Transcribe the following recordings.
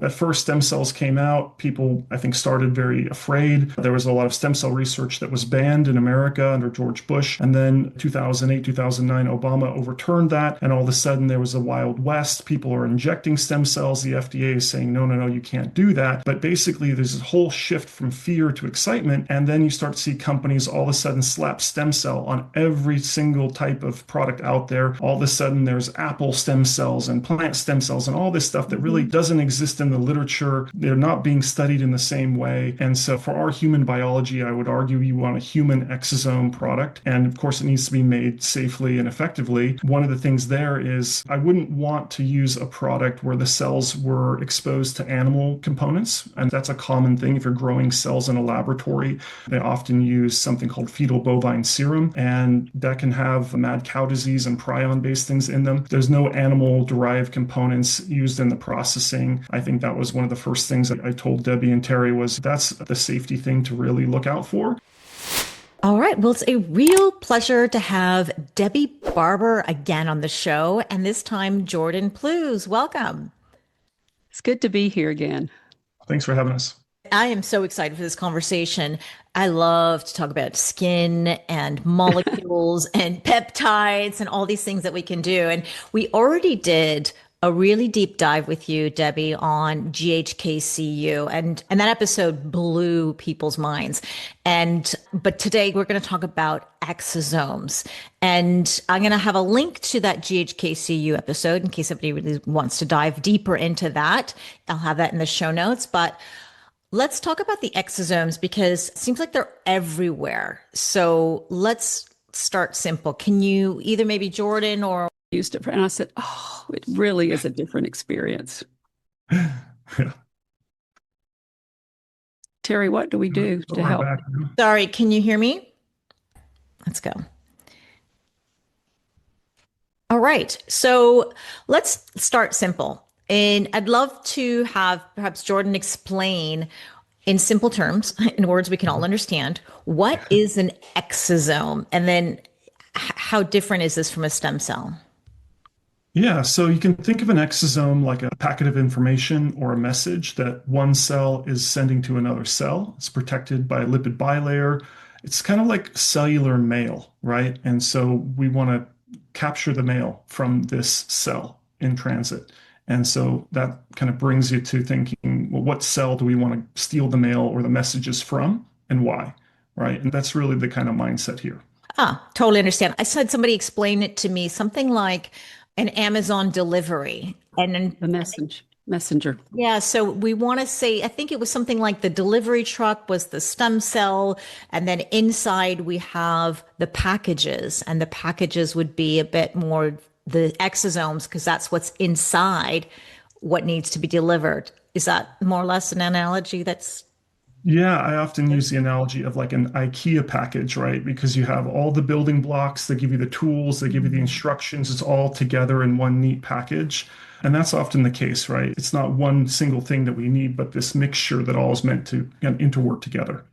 At first, stem cells came out. People, I think, started very afraid. There was a lot of stem cell research that was banned in America under George Bush. And then 2008, 2009, Obama overturned that. And all of a sudden, there was a Wild West. People are injecting stem cells. The FDA is saying, no, no, no, you can't do that. But basically, there's a whole shift from fear to excitement. And then you start to see companies all of a sudden slap stem cell on every single type of product out there. All of a sudden, there's apple stem cells and plant stem cells and all this stuff that really doesn't exist in the literature. They're not being studied in the same way. And so for our human biology, I would argue you want a human exosome product. And of course, it needs to be made safely and effectively. One of the things there is I wouldn't want to use a product where the cells were exposed to animal components. And that's a common thing. If you're growing cells in a laboratory, they often use something called fetal bovine serum, and that can have mad cow disease and prion-based things in them. There's no animal-derived components used in the processing. I think that was one of the first things that I told Debbie and Terry was that's the safety thing to really look out for. All right. Well, it's a real pleasure to have Debbi Barber again on the show, and this time Jordan Plews. Welcome. It's good to be here again. Thanks for having us. I am so excited for this conversation. I love to talk about skin and molecules and peptides and all these things that we can do. And we already did a really deep dive with you, Debbie, on GHKCU, and that episode blew people's minds. But today we're going to talk about exosomes, and I'm going to have a link to that GHKCU episode in case anybody really wants to dive deeper into that. I'll have that in the show notes, but let's talk about the exosomes because it seems like they're everywhere. So let's start simple. Can you either maybe Jordan or used it, and I said, "Oh, it really is a different experience." Yeah. Terry, what do we do to help? Sorry, can you hear me? Let's go. All right, so let's start simple. And I'd love to have perhaps Jordan explain in simple terms, in words we can all understand, what is an exosome? And then how different is this from a stem cell? Yeah, so you can think of an exosome like a packet of information or a message that one cell is sending to another cell. It's protected by a lipid bilayer. It's kind of like cellular mail, right? And so we want to capture the mail from this cell in transit. And so that kind of brings you to thinking, well, what cell do we want to steal the mail or the messages from and why, right? And that's really the kind of mindset here. Totally understand. I said somebody explain it to me, something like an Amazon delivery and then The messenger. yeah, so we want to say, I think it was something like the delivery truck was the stem cell, and then inside we have the packages, and the packages would be a bit more the exosomes because that's what's inside what needs to be delivered. Is that more or less an analogy that's Yeah, I often use the analogy of like an IKEA package, right? Because you have all the building blocks, they give you the tools, they give you the instructions, it's all together in one neat package. And that's often the case, right? It's not one single thing that we need, but this mixture that all is meant to interwork together.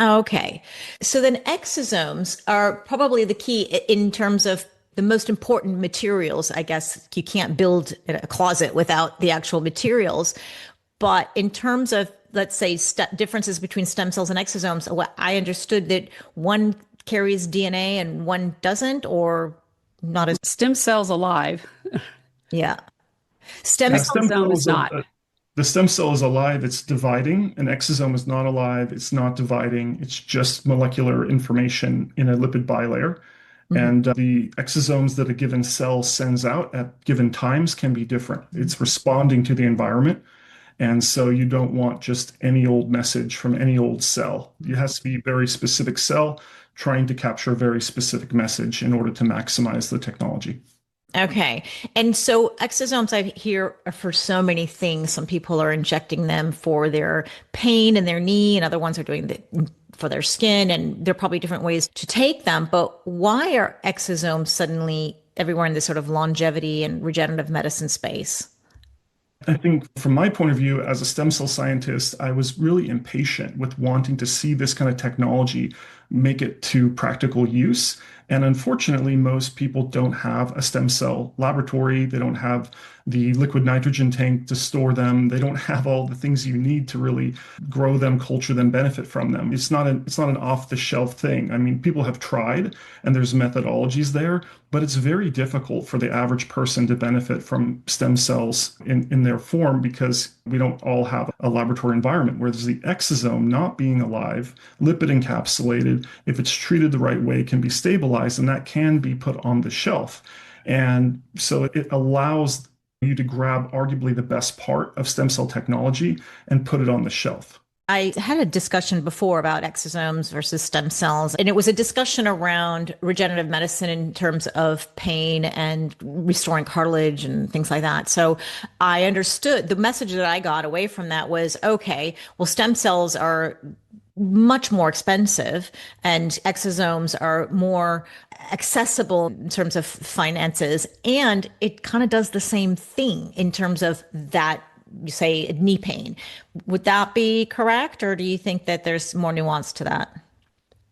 okay? So then exosomes are probably the key in terms of the most important materials. I guess you can't build a closet without the actual materials. But in terms of, let's say, differences between stem cells and exosomes, what I understood that one carries DNA and one doesn't, or not as, Stem cells alive. yeah. Stem Yeah, cells, Exosome is not. The stem cell is alive, it's dividing. An exosome is not alive, it's not dividing. It's just molecular information in a lipid bilayer. And the exosomes that a given cell sends out at given times can be different. It's responding to the environment. And so you don't want just any old message from any old cell. It has to be a very specific cell trying to capture a very specific message in order to maximize the technology. okay. And so exosomes I hear are for so many things. Some people are injecting them for their pain in their knee, and other ones are doing for their skin, and there are probably different ways to take them. But why are exosomes suddenly everywhere in this sort of longevity and regenerative medicine space? I think from my point of view as a stem cell scientist, I was really impatient with wanting to see this kind of technology make it to practical use. And unfortunately, most people don't have a stem cell laboratory. They don't have the liquid nitrogen tank to store them. They don't have all the things you need to really grow them, culture them, benefit from them. It's not an off-the-shelf thing. I mean, people have tried and there's methodologies there, but it's very difficult for the average person to benefit from stem cells in their form because we don't all have a laboratory environment. Whereas the exosome, not being alive, lipid encapsulated, if it's treated the right way, can be stabilized and that can be put on the shelf. And so it allows you to grab arguably the best part of stem cell technology and put it on the shelf. I had a discussion before about exosomes versus stem cells, and it was a discussion around regenerative medicine in terms of pain and restoring cartilage and things like that. So I understood the message that I got away from that was, okay, well, stem cells are much more expensive and exosomes are more accessible in terms of finances. And it kind of does the same thing in terms of that, you say knee pain. Would that be correct? Or do you think that there's more nuance to that?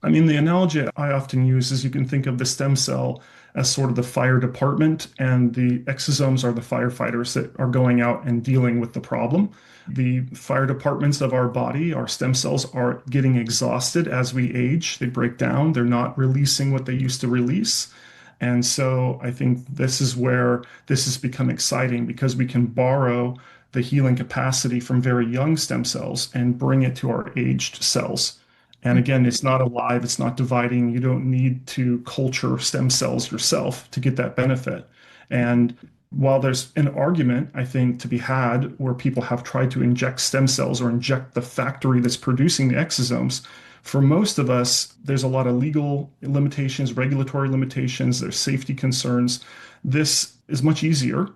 I mean, the analogy I often use is you can think of the stem cell as sort of the fire department, and the exosomes are the firefighters that are going out and dealing with the problem. The fire departments of our body, our stem cells, are getting exhausted as we age. They break down. They're not releasing what they used to release. And so I think this is where this has become exciting because we can borrow the healing capacity from very young stem cells and bring it to our aged cells. And again, it's not alive, it's not dividing. You don't need to culture stem cells yourself to get that benefit. And while there's an argument, I think, to be had where people have tried to inject stem cells or inject the factory that's producing the exosomes, for most of us, there's a lot of legal limitations, regulatory limitations, there's safety concerns. This is much easier.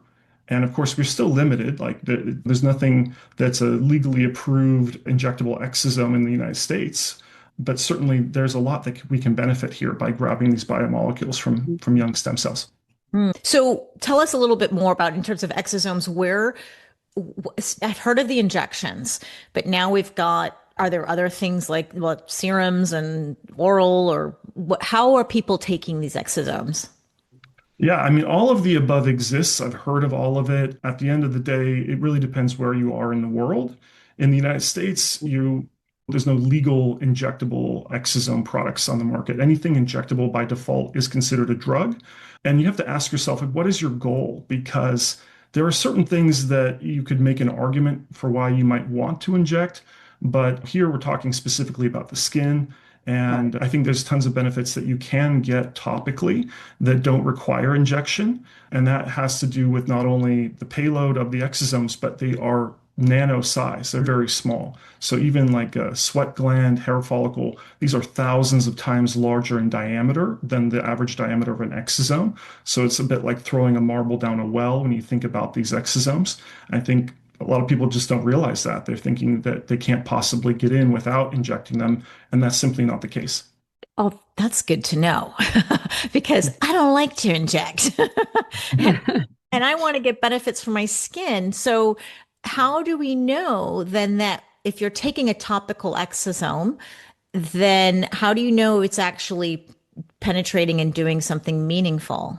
And of course, we're still limited. Like there's nothing that's a legally approved injectable exosome in the United States. But certainly there's a lot that we can benefit here by grabbing these biomolecules from young stem cells. So tell us a little bit more about in terms of exosomes, where I've heard of the injections, but now we've got, are there other things like what serums and oral or how are people taking these exosomes? Yeah, I mean, all of the above exists. I've heard of all of it. At the end of the day, it really depends where you are in the world. In the United States, there's no legal injectable exosome products on the market. Anything injectable by default is considered a drug. And you have to ask yourself, like, what is your goal? Because there are certain things that you could make an argument for why you might want to inject. But here we're talking specifically about the skin. And I think there's tons of benefits that you can get topically that don't require injection. And that has to do with not only the payload of the exosomes, but they are nano size. They're very small. So even like a sweat gland, hair follicle, these are thousands of times larger in diameter than the average diameter of an exosome. So it's a bit like throwing a marble down a well when you think about these exosomes. I think a lot of people just don't realize that. They're thinking that they can't possibly get in without injecting them, and that's simply not the case. Oh, that's good to know because I don't like to inject and I want to get benefits for my skin. So how do we know then that if you're taking a topical exosome, then how do you know it's actually penetrating and doing something meaningful?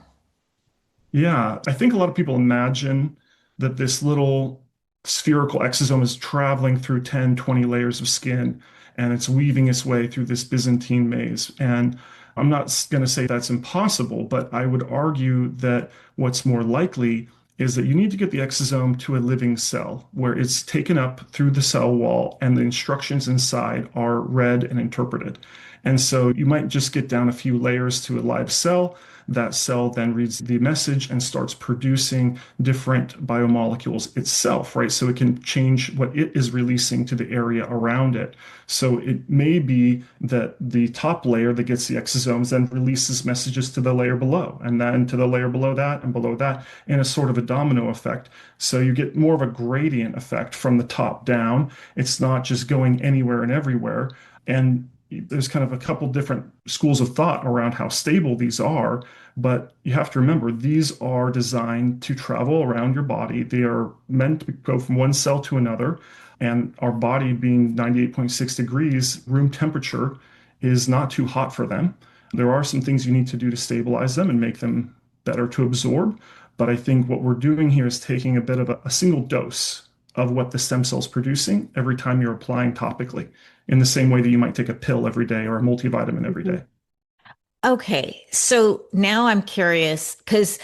Yeah, I think a lot of people imagine that this little spherical exosome is traveling through 10, 20 layers of skin and it's weaving its way through this Byzantine maze. And I'm not going to say that's impossible, but I would argue that what's more likely is that you need to get the exosome to a living cell where it's taken up through the cell wall and the instructions inside are read and interpreted. And so you might just get down a few layers to a live cell. That cell then reads the message and starts producing different biomolecules itself, right? So it can change what it is releasing to the area around it. So it may be that the top layer that gets the exosomes then releases messages to the layer below, and then to the layer below that, and below that, in a sort of a domino effect. So you get more of a gradient effect from the top down. It's not just going anywhere and everywhere. And there's kind of a couple different schools of thought around how stable these are, but you have to remember these are designed to travel around your body. They are meant to go from one cell to another, and our body being 98.6 degrees room temperature is not too hot for them. There are some things you need to do to stabilize them and make them better to absorb. But I think what we're doing here is taking a bit of a single dose of what the stem cell's producing every time you're applying topically, in the same way that you might take a pill every day or a multivitamin every day. Okay, so now I'm curious because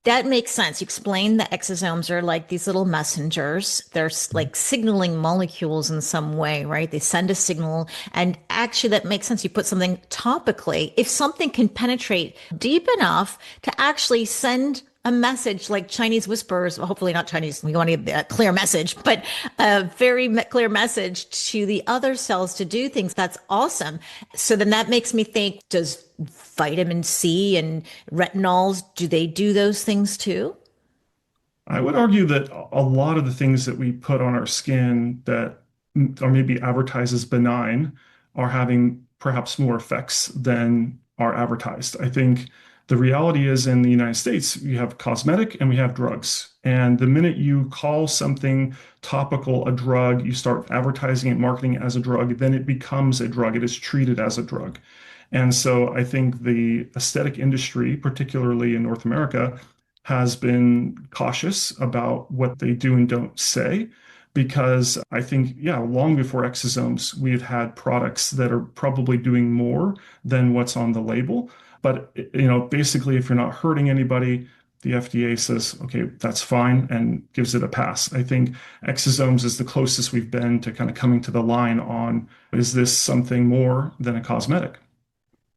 that makes sense. You explained the exosomes are like these little messengers. They're like signaling molecules in some way, right? They send a signal. And actually, that makes sense. You put something topically. If something can penetrate deep enough to actually send a message like Chinese whispers, well, hopefully not Chinese, we want to get a clear message, but a very clear message to the other cells to do things. That's awesome. So then that makes me think, does vitamin C and retinols, do they do those things too? I would argue that a lot of the things that we put on our skin that are maybe advertised as benign are having perhaps more effects than are advertised. I think the reality is in the United States, we have cosmetic and we have drugs. And the minute you call something topical a drug, you start advertising it, marketing it as a drug, then it becomes a drug. It is treated as a drug. And so I think the aesthetic industry, particularly in North America, has been cautious about what they do and don't say. Because I think, yeah, long before exosomes, we've had products that are probably doing more than what's on the label. But, basically, if you're not hurting anybody, the FDA says, okay, that's fine, and gives it a pass. I think exosomes is the closest we've been to kind of coming to the line on, is this something more than a cosmetic?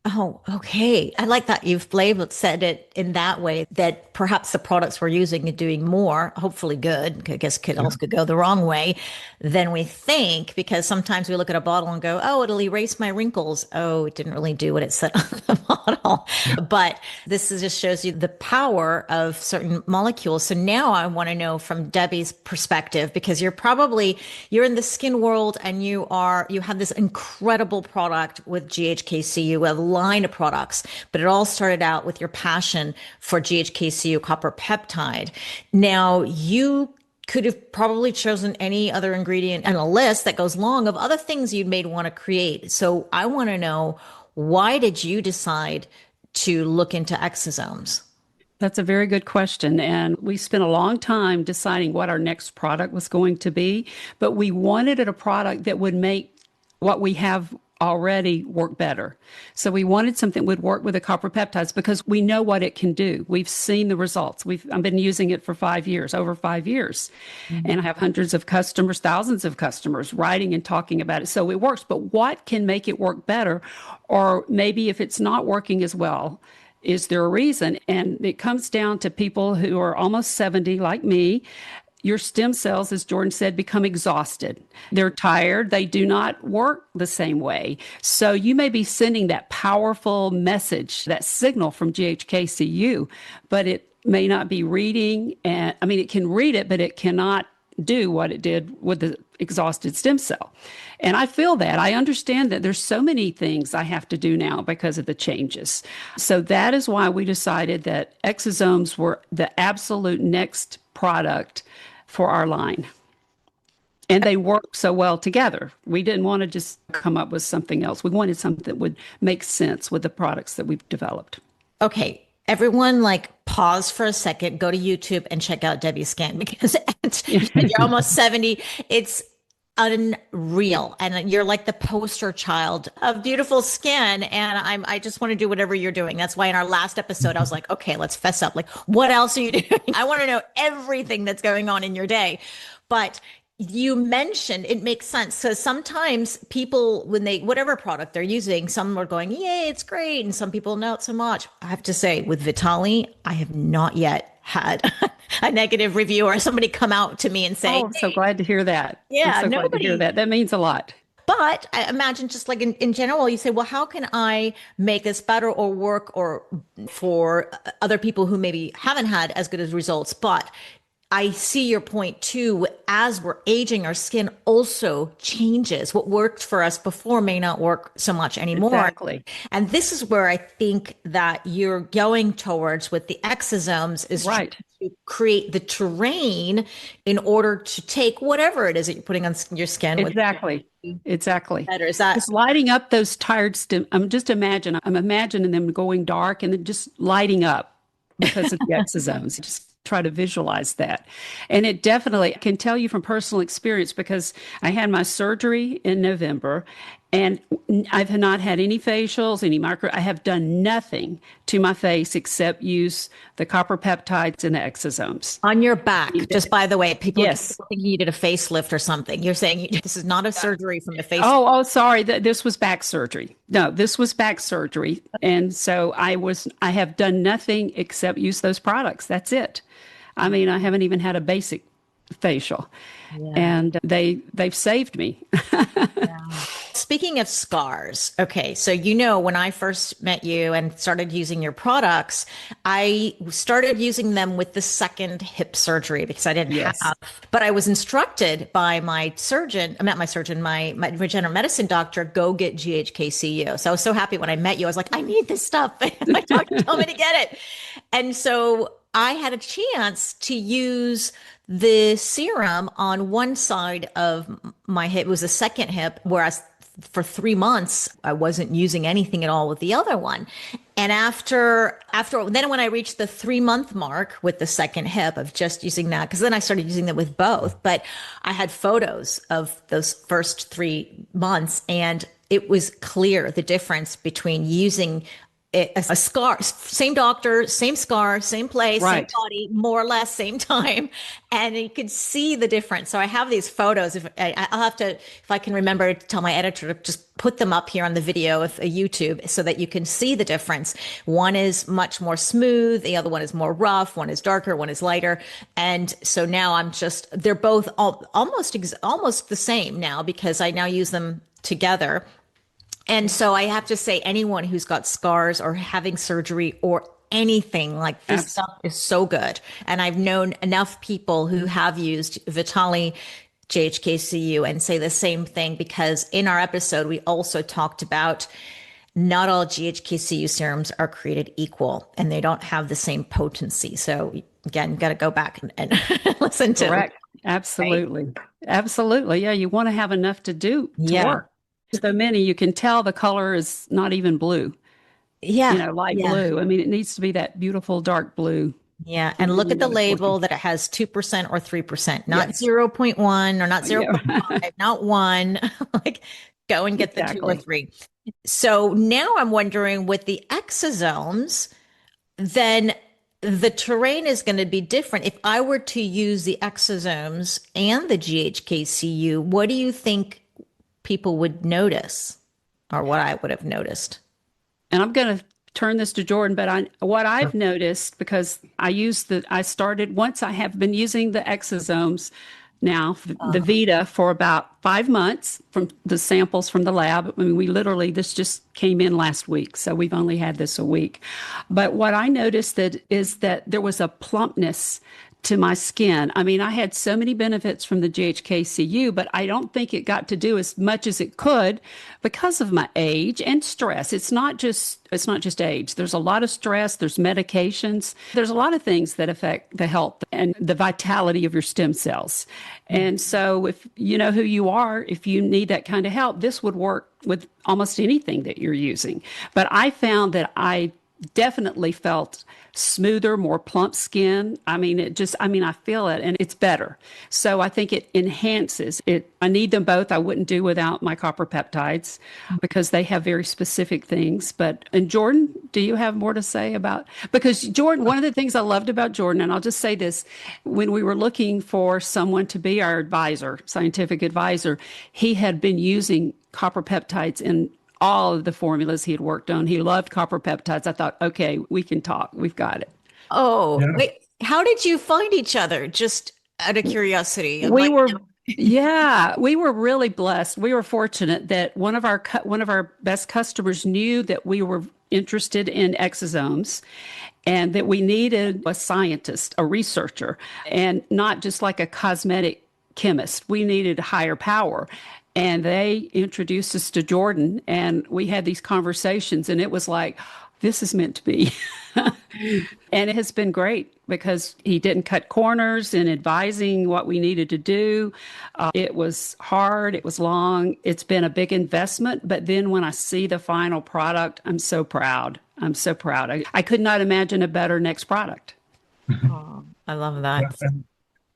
Oh, okay. I like that you've labeled said it in that way that perhaps the products we're using are doing more, hopefully good. I guess could also could go the wrong way than we think, because sometimes we look at a bottle and go, oh, it'll erase my wrinkles. Oh, it didn't really do what it said on the bottle. But this just shows you the power of certain molecules. So now I want to know from Debbi's perspective, because you're in the skin world and you have this incredible product with GHKCU, a line of products, but it all started out with your passion for GHKCU copper peptide. Now, you could have probably chosen any other ingredient on a list that goes long of other things you may want to create. So I want to know, why did you decide to look into exosomes? That's a very good question. And we spent a long time deciding what our next product was going to be, but we wanted a product that would make what we have already work better. So we wanted something that would work with the copper peptides because we know what it can do. We've seen the results. I've been using it for 5 years, over 5 years. And I have hundreds of customers, thousands of customers writing and talking about it. So it works, but what can make it work better? Or maybe if it's not working as well, is there a reason? And it comes down to people who are almost 70, like me. Your stem cells, as Jordan said, become exhausted. They're tired. They do not work the same way. So you may be sending that powerful message, that signal from GHKCU, but it may not be reading. And I mean, it can read it, but it cannot do what it did with the exhausted stem cell. And I feel that. I understand that there's so many things I have to do now because of the changes. So that is why we decided that exosomes were the absolute next product for our line. And they work so well together. We didn't want to just come up with something else. We wanted something that would make sense with the products that we've developed. Okay, everyone, like pause for a second, go to YouTube and check out Debbi's skin, because you're almost 70. It's unreal. And you're like the poster child of beautiful skin. And I just want to do whatever you're doing. That's why in our last episode, I was like, okay, let's fess up. Like, what else are you doing? I want to know everything that's going on in your day. But you mentioned it makes sense. So sometimes people, when whatever product they're using, some are going, yay, it's great. And some people, not so much. I have to say, with Vitali, I have not yet had a negative review or somebody come out to me and say, oh, I'm so glad to hear that. Yeah, I'm so glad to hear that. That means a lot. But I imagine just like in general, you say, well, how can I make this better or work or for other people who maybe haven't had as good as results? But I see your point too. As we're aging, our skin also changes. What worked for us before may not work so much anymore. Exactly. And this is where I think that you're going towards with the exosomes is right. to to create the terrain in order to take whatever it is that you're putting on your skin with Exactly. Exactly. better. Is that Just lighting up those tired stem. I'm imagining them going dark and then just lighting up because of the exosomes. Just try to visualize that. And it definitely I can tell you from personal experience because I had my surgery in November and I've not had any facials, I have done nothing to my face except use the copper peptides and the exosomes. on your back? Just by the way, people Yes. think you needed a facelift or something. You're saying this is not a surgery from the face. Oh, sorry. This was back surgery. No, this was back surgery. And so I have done nothing except use those products. That's it. I mean, I haven't even had a basic facial. Yeah. And they've saved me. Speaking of scars, okay, so when I first met you and started using your products, I started using them with the second hip surgery because I didn't Yes. have, but I was instructed by my surgeon, my regenerative medicine doctor, go get GHKCU. So I was so happy when I met you. I was like, I need this stuff. My doctor told me to get it. And so I had a chance to use the serum on one side of my hip. It was the second hip, whereas for 3 months, I wasn't using anything at all with the other one. And then when I reached the 3-month mark with the second hip of just using that, because then I started using them with both, but I had photos of those first 3 months and it was clear the difference between using a scar, same doctor, same scar, same place, Right. same body, more or less, same time. And you could see the difference. So I have these photos. I'll have to, if I can remember to tell my editor to just put them up here on the video of YouTube so that you can see the difference. One is much more smooth. The other one is more rough. One is darker. One is lighter. And so now they're both almost the same now because I now use them together. And so I have to say, anyone who's got scars or having surgery or anything like this stuff is so good. And I've known enough people who have used Vitali GHKCU and say the same thing because in our episode, we also talked about not all GHKCU serums are created equal and they don't have the same potency. So again, you got to go back and listen to Correct. Absolutely. Right? Absolutely. Yeah. You want to have enough to work. So many, you can tell the color is not even blue. Yeah. Light blue. I mean, it needs to be that beautiful dark blue. Yeah. And look at the label that it has 2% or 3%, not 0.1 or not 0.5, not 1. Like go and get the 2 or 3. So now I'm wondering with the exosomes, then the terrain is going to be different. If I were to use the exosomes and the GHKCU, what do you think people would notice or what I would have noticed? And I'm going to turn this to Jordan, but what I've noticed, because once I have been using the exosomes now, the Vita for about 5 months from the samples from the lab. I mean, this just came in last week, so we've only had this a week. But what I noticed is that there was a plumpness to my skin. I mean, I had so many benefits from the GHKCU, but I don't think it got to do as much as it could because of my age and stress. It's not just age. There's a lot of stress, there's medications, there's a lot of things that affect the health and the vitality of your stem cells. And so if you know who you are, if you need that kind of help, this would work with almost anything that you're using. But I found that I definitely felt smoother, more plump skin. I mean, I feel it and it's better. So I think it enhances it. I need them both. I wouldn't do without my copper peptides because they have very specific things. And Jordan, do you have more to say about, because Jordan, one of the things I loved about Jordan, and I'll just say this, when we were looking for someone to be our advisor, scientific advisor, he had been using copper peptides in all of the formulas he had worked on. He loved copper peptides. I thought, okay, we can talk. We've got it. Oh, yeah. Wait, how did you find each other? Just out of curiosity. We were really blessed. We were fortunate that one of our best customers knew that we were interested in exosomes and that we needed a scientist, a researcher, and not just like a cosmetic chemist. We needed higher power. And they introduced us to Jordan and we had these conversations and it was like, this is meant to be. And it has been great because he didn't cut corners in advising what we needed to do. It was hard, it was long, it's been a big investment. But then when I see the final product, I'm so proud. I'm so proud. I could not imagine a better next product. Oh, I love Yeah, that. and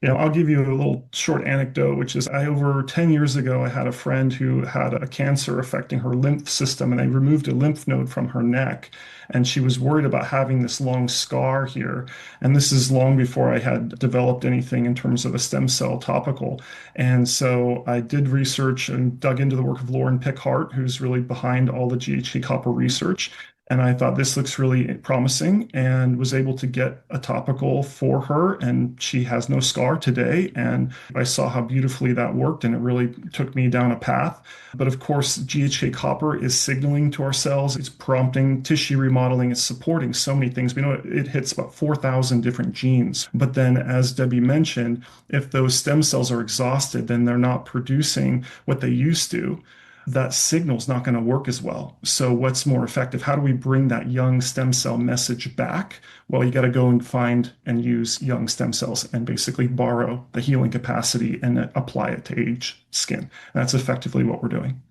yeah, I'll give you a little short anecdote, which is I over 10 years ago, I had a friend who had a cancer affecting her lymph system, and they removed a lymph node from her neck. And she was worried about having this long scar here. And this is long before I had developed anything in terms of a stem cell topical. And so I did research and dug into the work of Lauren Pickhart, who's really behind all the GHA copper research. And I thought this looks really promising and was able to get a topical for her. And she has no scar today. And I saw how beautifully that worked. And it really took me down a path. But of course, GHA copper is signaling to our cells, it's prompting tissue remodeling, it's supporting so many things. We know it hits about 4,000 different genes. But then, as Debbie mentioned, if those stem cells are exhausted, then they're not producing what they used to. That signal's not going to work as well. So what's more effective? How do we bring that young stem cell message back? Well, you got to go and find and use young stem cells and basically borrow the healing capacity and apply it to aged skin. And that's effectively what we're doing.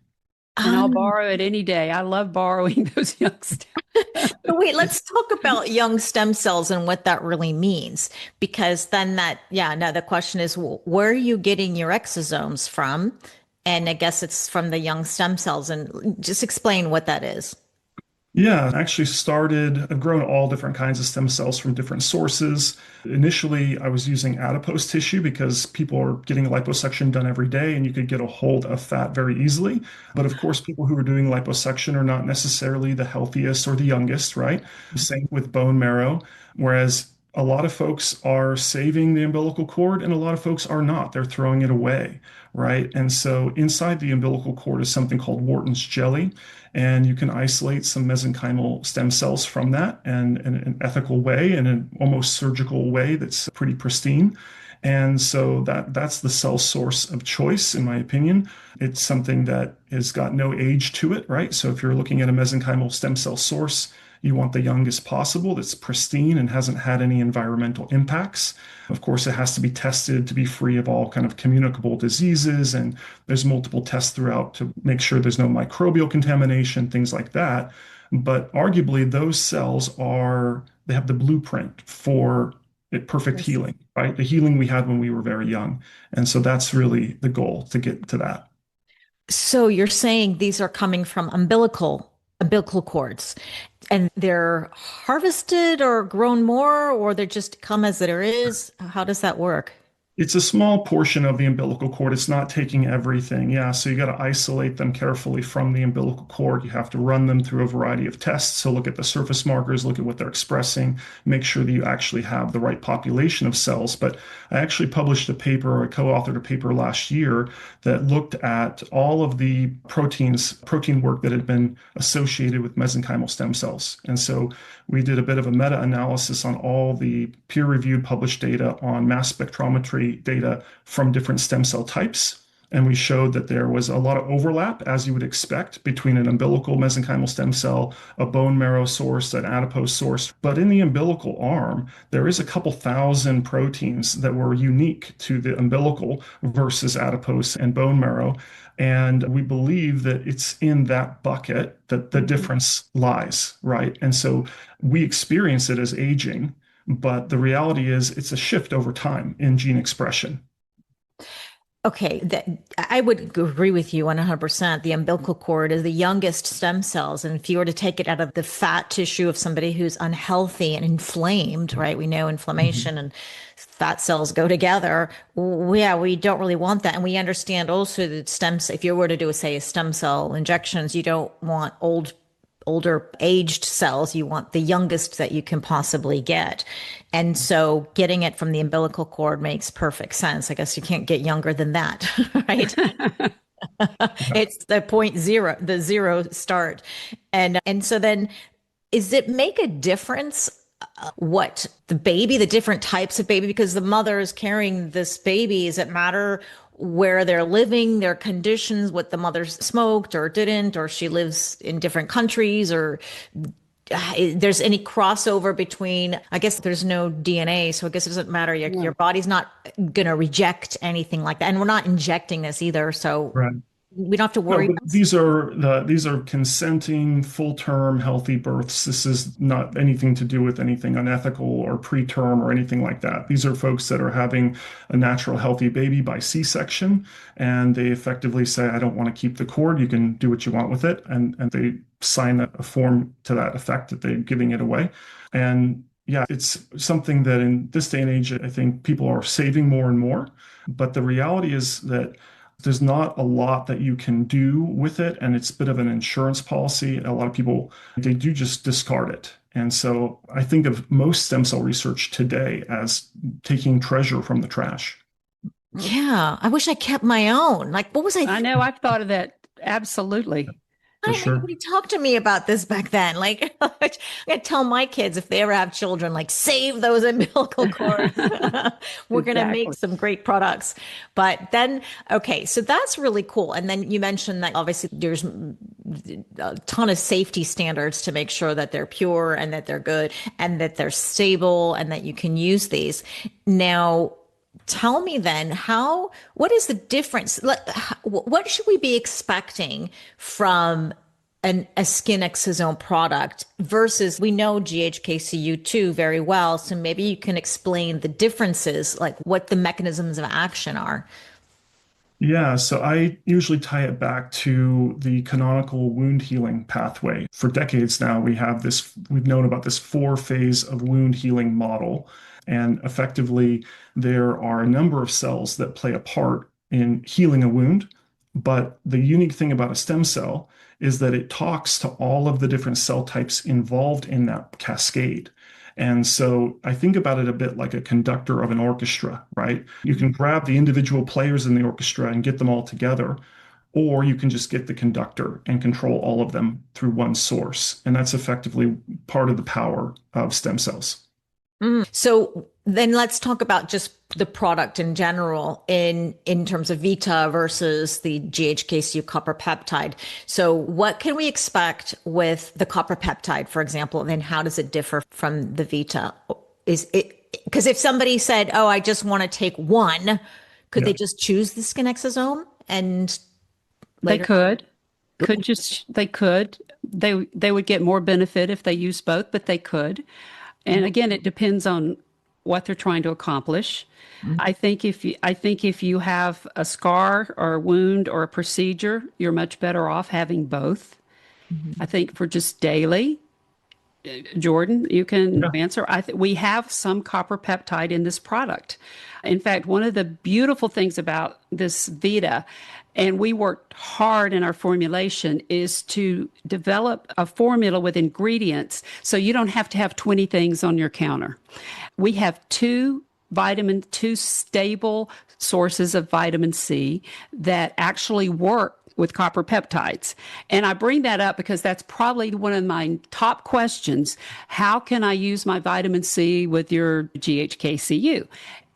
And I'll borrow it any day. I love borrowing those young stem. Wait, let's talk about young stem cells and what that really means. Because then now the question is, where are you getting your exosomes from? And I guess it's from the young stem cells. And just explain what that is. Yeah, I actually I've grown all different kinds of stem cells from different sources. Initially, I was using adipose tissue because people are getting liposuction done every day and you could get a hold of fat very easily. But of course, people who are doing liposuction are not necessarily the healthiest or the youngest, right? Same with bone marrow. Whereas a lot of folks are saving the umbilical cord and a lot of folks are not. They're throwing it away, right? And so inside the umbilical cord is something called Wharton's jelly, and you can isolate some mesenchymal stem cells from that and in an ethical way and an almost surgical way that's pretty pristine. And so that's the cell source of choice, in my opinion. It's something that has got no age to it, right? So if you're looking at a mesenchymal stem cell source, you want the youngest possible that's pristine and hasn't had any environmental impacts. Of course, it has to be tested to be free of all kind of communicable diseases, and there's multiple tests throughout to make sure there's no microbial contamination, things like that. But arguably, those cells they have the blueprint for perfect healing, right? The healing we had when we were very young. And so that's really the goal, to get to that. So you're saying these are coming from umbilical cords, and they're harvested or grown more, or they just come as there is? How does that work? It's a small portion of the umbilical cord. It's not taking everything. Yeah, so you got to isolate them carefully from the umbilical cord. You have to run them through a variety of tests. So look at the surface markers, look at what they're expressing, make sure that you actually have the right population of cells. But I actually published a paper, or I co-authored a paper last year that looked at all of the protein work that had been associated with mesenchymal stem cells. And so we did a bit of a meta-analysis on all the peer-reviewed published data on mass spectrometry data from different stem cell types. And we showed that there was a lot of overlap, as you would expect, between an umbilical mesenchymal stem cell, a bone marrow source, an adipose source. But in the umbilical arm, there is a couple thousand proteins that were unique to the umbilical versus adipose and bone marrow. And we believe that it's in that bucket that the difference lies, right? And so we experience it as aging, but the reality is it's a shift over time in gene expression. Okay, I would agree with you 100%. The umbilical cord is the youngest stem cells. And if you were to take it out of the fat tissue of somebody who's unhealthy and inflamed, right? We know inflammation and fat cells go together. Yeah, we don't really want that. And we understand also that if you were to do, say, a stem cell injections, you don't want older aged cells. You want the youngest that you can possibly get. And so getting it from the umbilical cord makes perfect sense. I guess you can't get younger than that, right? It's the point zero, the zero start. And so then, does it make a difference what the different types of baby, because the mother is carrying this baby? Does it matter where they're living, their conditions, what the mother smoked or didn't, or she lives in different countries, or there's any crossover between, I guess there's no DNA, so I guess it doesn't matter. Your body's not going to reject anything like that. And we're not injecting this either. So Right. we don't have to No, worry but about. these are consenting, full-term, healthy births. This is not anything to do with anything unethical or preterm or anything like that. These are folks that are having a natural, healthy baby by C-section, and they effectively say, "I don't want to keep the cord. You can do what you want with it," and they sign a form to that effect that they're giving it away. And yeah, it's something that in this day and age, I think people are saving more and more. But the reality is that there's not a lot that you can do with it, and it's a bit of an insurance policy. A lot of people, they do just discard it. And so I think of most stem cell research today as taking treasure from the trash. Yeah, I wish I kept my own. Like, what was I I know, I've thought of that. Absolutely. For Why didn't sure. anybody talk to me about this back then? Like, I tell my kids if they ever have children, like, save those umbilical cords. We're going to make Exactly. some great products. But then, okay, so that's really cool. And then you mentioned that obviously there's a ton of safety standards to make sure that they're pure and that they're good and that they're stable and that you can use these. Now, tell me then what is the difference? What should we be expecting from a skin exosome product versus we know GHKCU2 very well. So maybe you can explain the differences, like what the mechanisms of action are. Yeah, so I usually tie it back to the canonical wound healing pathway. For decades now, we've known about this four-phase of wound healing model. And effectively, there are a number of cells that play a part in healing a wound. But the unique thing about a stem cell is that it talks to all of the different cell types involved in that cascade. And so I think about it a bit like a conductor of an orchestra, right? You can grab the individual players in the orchestra and get them all together, or you can just get the conductor and control all of them through one source. And that's effectively part of the power of stem cells. So then let's talk about just the product in general in terms of Vita versus the GHKCU copper peptide. So what can we expect with the copper peptide, for example, and then how does it differ from the Vita? Is it because if somebody said, "Oh, I just want to take one," could Yeah. they just choose the skin exosome and They later? could. They would get more benefit if they use both, but they could. And again, it depends on what they're trying to accomplish. I think if you have a scar or a wound or a procedure, you're much better off having both. I think for just daily, Jordan, you can Yeah. answer. We have some copper peptide in this product. In fact, one of the beautiful things about this Vita, and we worked hard in our formulation, is to develop a formula with ingredients so you don't have to have 20 things on your counter. We have two stable sources of vitamin C that actually work with copper peptides. And I bring that up because that's probably one of my top questions. How can I use my vitamin C with your GHKCU?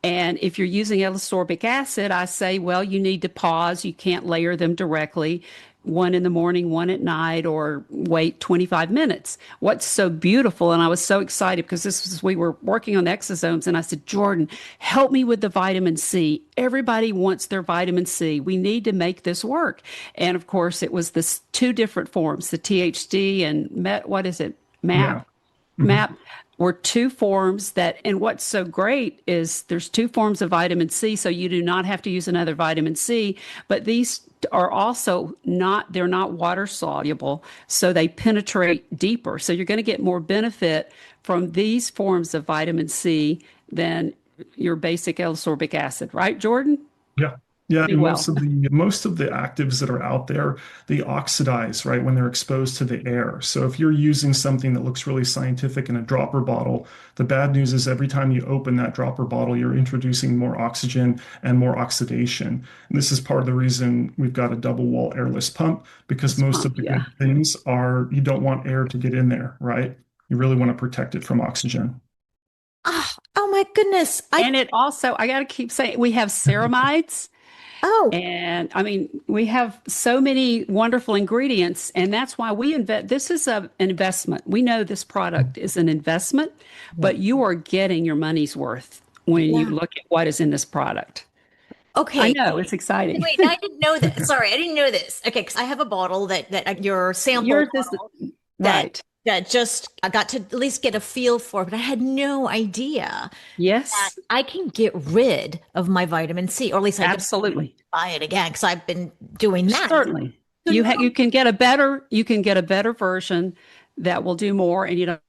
And if you're using L-ascorbic acid, I say, well, you need to pause. You can't layer them directly, one in the morning, one at night, or wait 25 minutes. What's so beautiful, and I was so excited because we were working on the exosomes, and I said, Jordan, help me with the vitamin C. Everybody wants their vitamin C. We need to make this work. And of course, it was this two different forms, the THD and what is it? Yeah. MAP. Mhm. MAP were two forms that, and what's so great is there's two forms of vitamin C, so you do not have to use another vitamin C, but these are also they're not water soluble, so they penetrate deeper. So you're going to get more benefit from these forms of vitamin C than your basic L-ascorbic acid, right, Jordan? Yeah. Yeah, Pretty and well. most of the actives that are out there, they oxidize, right, when they're exposed to the air. So if you're using something that looks really scientific in a dropper bottle, the bad news is every time you open that dropper bottle, you're introducing more oxygen and more oxidation. And this is part of the reason we've got a double wall airless pump, because most of the Yeah. good things are you don't want air to get in there, right? You really want to protect it from oxygen. Oh my goodness. And it also, I got to keep saying, we have ceramides. Oh, And I mean, we have so many wonderful ingredients, and that's why we invest. This is an investment. We know this product is an investment, yeah. but you are getting your money's worth when you Yeah. look at what is in this product. I Okay. know it's exciting. Wait, I didn't know that. Sorry, I didn't know this. Okay, because I have a bottle that your sample Yours is bottle that right. that just I got to at least get a feel for, but I had no idea that Yes, I can get rid of my vitamin C, or at least I can absolutely. buy it again because I've been doing that. Certainly. So now, You can get a better version that will do more and you don't.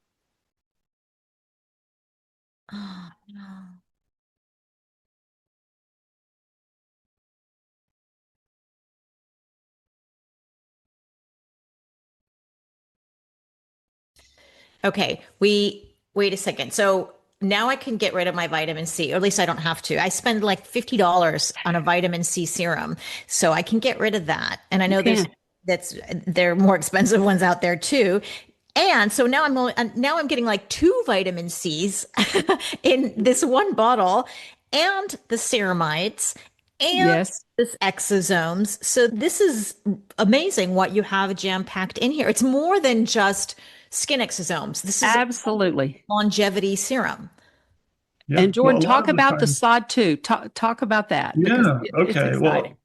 oh, no. Okay, we wait a second. So now I can get rid of my vitamin C, or at least I don't have to. I spend like $50 on a vitamin C serum, so I can get rid of that. And I You know can. there are more expensive ones out there too. And so now I'm getting like two vitamin C's in this one bottle, and the ceramides, and Yes, this exosomes. So this is amazing what you have jam packed in here. It's more than just skin exosomes. This is absolutely. longevity serum. Yeah. And Jordan, Well, a lot talk of the about the time, sod too. Talk about that because yeah. it's Okay. exciting. Well,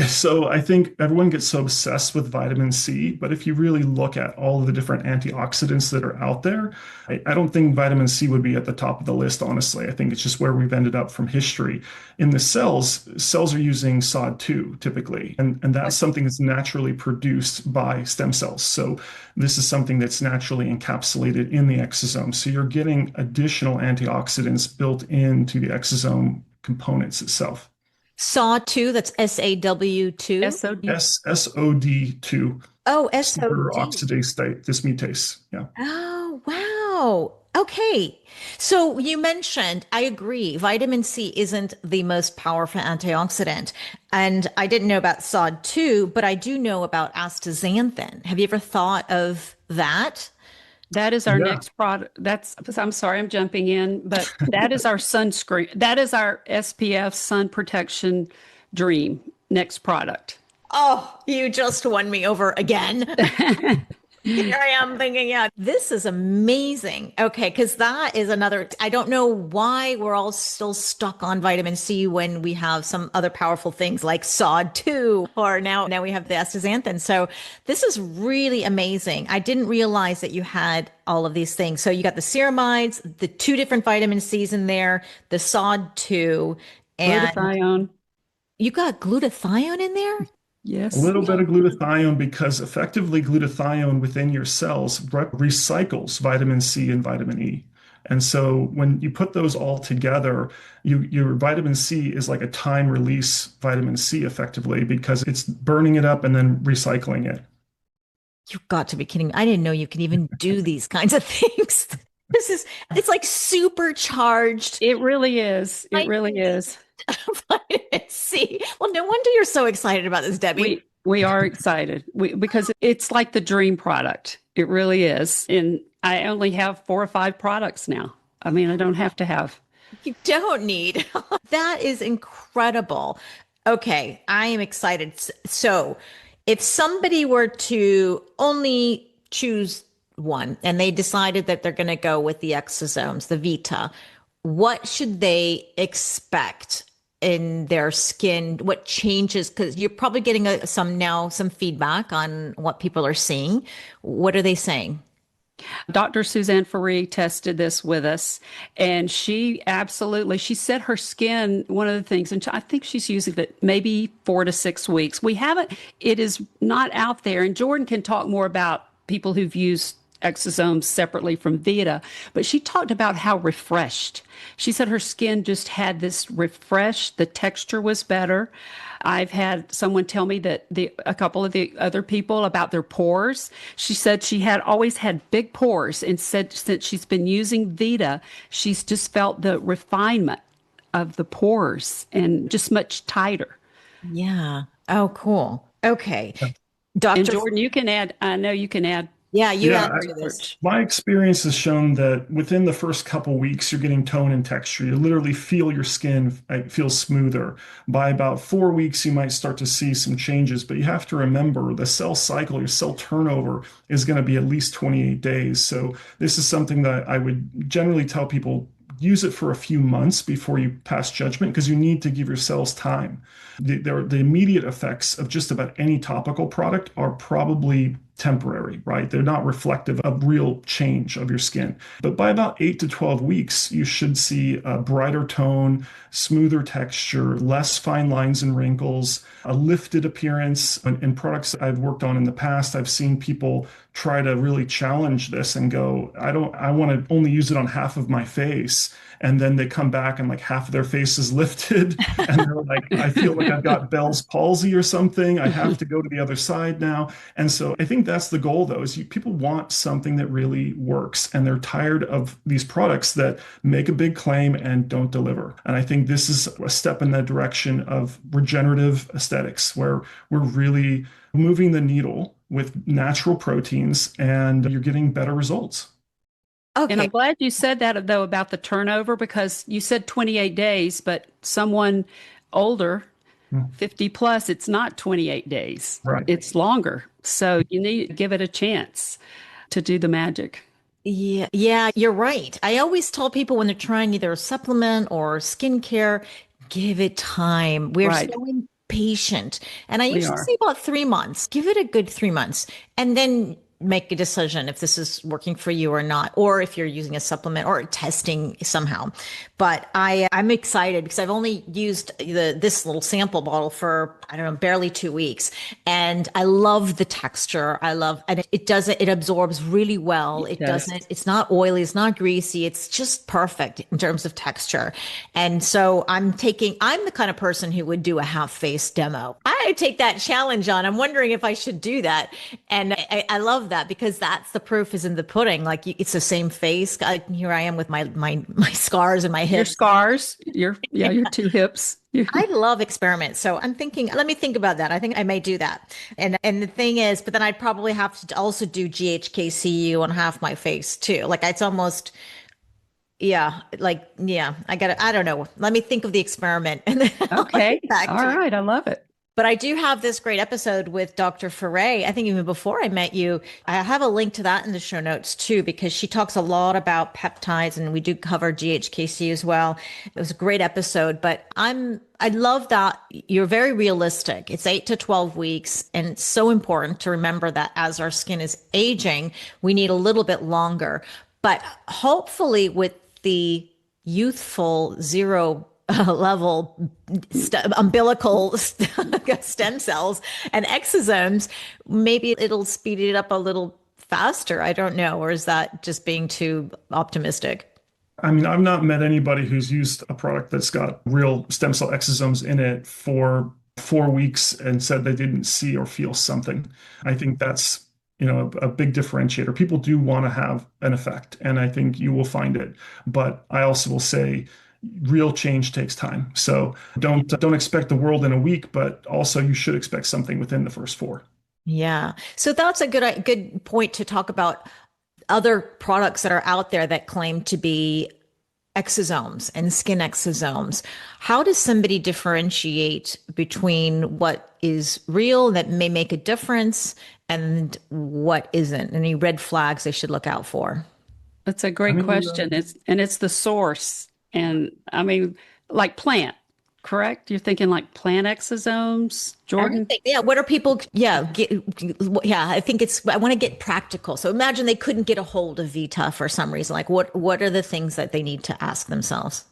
so I think everyone gets so obsessed with vitamin C, but if you really look at all of the different antioxidants that are out there, I don't think vitamin C would be at the top of the list, honestly. I think it's just where we've ended up from history. In the cells are using SOD2 typically, and that's something that's naturally produced by stem cells. So this is something that's naturally encapsulated in the exosome. So you're getting additional antioxidants built into the exosome components itself. SAW2, that's SAW2. SOD. SOD2, Oh, SOD. superoxidase dismutase. Yeah. Oh, wow. Okay. So you mentioned, I agree, vitamin C isn't the most powerful antioxidant. And I didn't know about SOD2, but I do know about astaxanthin. Have you ever thought of that? That is our Yeah. next product. I'm sorry, I'm jumping in, but that is our sunscreen. That is our SPF sun protection dream next product. Oh, you just won me over again. Here I am thinking, yeah, this is amazing. Okay, because that is another, I don't know why we're all still stuck on vitamin C when we have some other powerful things like SOD2, or now we have the astaxanthin. So this is really amazing. I didn't realize that you had all of these things. So you got the ceramides, the two different vitamin C's in there, the SOD2, and Glutathione. you got glutathione in there? A Yes. little bit of glutathione because effectively glutathione within your cells recycles vitamin C and vitamin E. And so when you put those all together, your vitamin C is like a time release vitamin C effectively because it's burning it up and then recycling it. You've got to be kidding me. I didn't know you can even do these kinds of things. It's like supercharged It really is. It really vitamin is. C. Well, no wonder you're so excited about this, Debbie. We are excited because it's like the dream product. It really is. And I only have 4 or 5 products now. I mean, I don't have to have. You don't need. That is incredible. Okay, I am excited. So, if somebody were to only choose one and they decided that they're going to go with the exosomes, the Vita, what should they expect in their skin? What changes? Because you're probably getting some feedback on what people are seeing. What are they saying? Dr. Suzanne Faree tested this with us, and she said her skin, one of the things, and I think she's using it maybe 4 to 6 weeks. It is not out there, and Jordan can talk more about people who've used exosomes separately from Vita, but she talked about how refreshed. She said her skin just had this refreshed, the texture was better. I've had someone tell me that a couple of the other people about their pores. She said she had always had big pores and said since she's been using Vita, she's just felt the refinement of the pores and just much tighter. Yeah. Oh, cool. Okay. And Dr. Jordan, you can add, I know you can add Yeah, you Yeah, answer this. Research. my experience has shown that within the first couple weeks, you're getting tone and texture. You literally feel your skin feel smoother. By about 4 weeks, you might start to see some changes, but you have to remember the cell cycle, your cell turnover is going to be at least 28 days. So this is something that I would generally tell people use it for a few months before you pass judgment because you need to give your cells time. The immediate effects of just about any topical product are probably temporary, right? They're not reflective of real change of your skin. But by about 8 to 12 weeks, you should see a brighter tone, smoother texture, less fine lines and wrinkles, a lifted appearance. In products that I've worked on in the past, I've seen people try to really challenge this and go, I want to only use it on half of my face. And then they come back and like half of their face is lifted. And they're like, I feel like I've got Bell's palsy or something. I have to go to the other side now. And so I think that's the goal, though, is people want something that really works. And they're tired of these products that make a big claim and don't deliver. And I think this is a step in that direction of regenerative aesthetics, where we're really moving the needle with natural proteins and you're getting better results. And Okay. I'm glad you said that, though, about the turnover, because you said 28 days, but someone older, Mm. 50 plus, it's not 28 days. Right. It's longer. So you need to give it a chance to do the magic. Yeah, yeah, you're right. I always tell people when they're trying either a supplement or skincare, give it time. We're Right. so impatient. And I We usually are. say about 3 months. Give it a good 3 months and then make a decision if this is working for you or not, or if you're using a supplement or testing somehow. But I'm excited because I've only used this little sample bottle for, I don't know, barely 2 weeks. And I love the texture. And it absorbs really well. It Yes. doesn't, it's not oily, it's not greasy. It's just perfect in terms of texture. And so I'm the kind of person who would do a half face demo. I take that challenge on. I'm wondering if I should do that. And I love that because that's the proof is in the pudding. Like it's the same face. Here I am with my scars and my Your hips. scars, your two hips. I love experiments. So I'm thinking, let me think about that. I think I may do that. And the thing is, but then I'd probably have to also do GHKCU on half my face too. Like it's almost, yeah, like, yeah, I don't know. Let me think of the experiment and then I'll Okay. get back All to you. right. I love it. But I do have this great episode with Dr. Foray. I think even before I met you, I have a link to that in the show notes too, because she talks a lot about peptides and we do cover GHKC as well. It was a great episode, but I love that you're very realistic. It's 8 to 12 weeks. And it's so important to remember that as our skin is aging, we need a little bit longer. But hopefully with the youthful zero level umbilical stem cells and exosomes, maybe it'll speed it up a little faster. I don't know. Or is that just being too optimistic? I mean, I've not met anybody who's used a product that's got real stem cell exosomes in it for 4 weeks and said they didn't see or feel something. I think that's, a big differentiator. People do want to have an effect, and I think you will find it. But I also will say real change takes time. So don't expect the world in a week, but also you should expect something within the first 4. Yeah. So that's a good point to talk about other products that are out there that claim to be exosomes and skin exosomes. How does somebody differentiate between what is real that may make a difference and what isn't? Any red flags they should look out for? That's a I great mean, question. It's the source. And I mean, like plant, correct? You're thinking like plant exosomes, Jordan? Everything. Yeah. What are people? Yeah. Yeah. I want to get practical. So imagine they couldn't get a hold of Vita for some reason. Like what are the things that they need to ask themselves?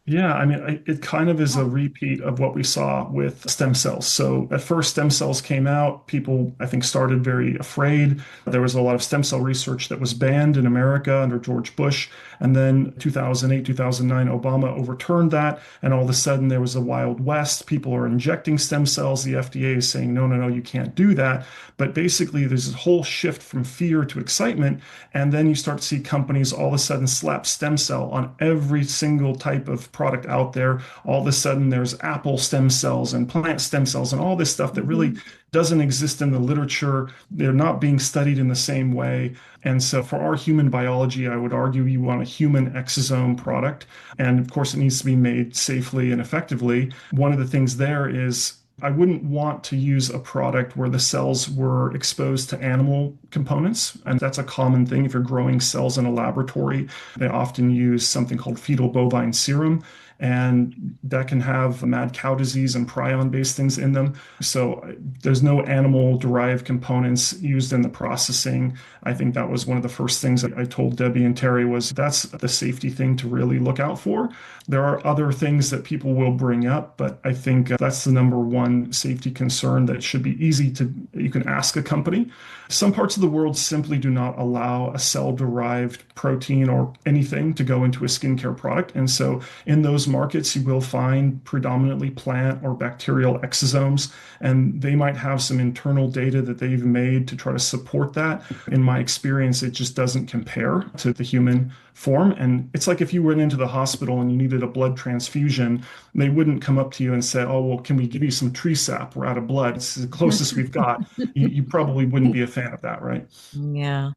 yeah, I mean, it kind of is a repeat of what we saw with stem cells. So at first, stem cells came out. People, I think, started very afraid. There was a lot of stem cell research that was banned in America under George Bush. And then 2008, 2009, Obama overturned that. And all of a sudden, there was a Wild West. People are injecting stem cells. The FDA is saying, no, no, no, you can't do that. But basically, there's this whole shift from fear to excitement. And then you start to see companies all of a sudden slap stem cell on every single type of product out there. All of a sudden, there's apple stem cells and plant stem cells and all this stuff that really doesn't exist in the literature. They're not being studied in the same way. And so for our human biology, I would argue you want a human exosome product. And of course, it needs to be made safely and effectively. One of the things there is I wouldn't want to use a product where the cells were exposed to animal components. And that's a common thing. If you're growing cells in a laboratory, they often use something called fetal bovine serum. And that can have mad cow disease and prion-based things in them. So there's no animal-derived components used in the processing. I think that was one of the first things I told Debbie and Terry was that's the safety thing to really look out for. There are other things that people will bring up, but I think that's the number one safety concern that should be easy to, you can ask a company. Some parts of the world simply do not allow a cell-derived protein or anything to go into a skincare product. And so in those markets, you will find predominantly plant or bacterial exosomes, and they might have some internal data that they've made to try to support that. In my experience, it just doesn't compare to the human form. And it's like if you went into the hospital and you needed a blood transfusion, they wouldn't come up to you and say, oh, well, can we give you some tree sap? We're out of blood. It's the closest we've got. You probably wouldn't be a fan of that, right? Yeah.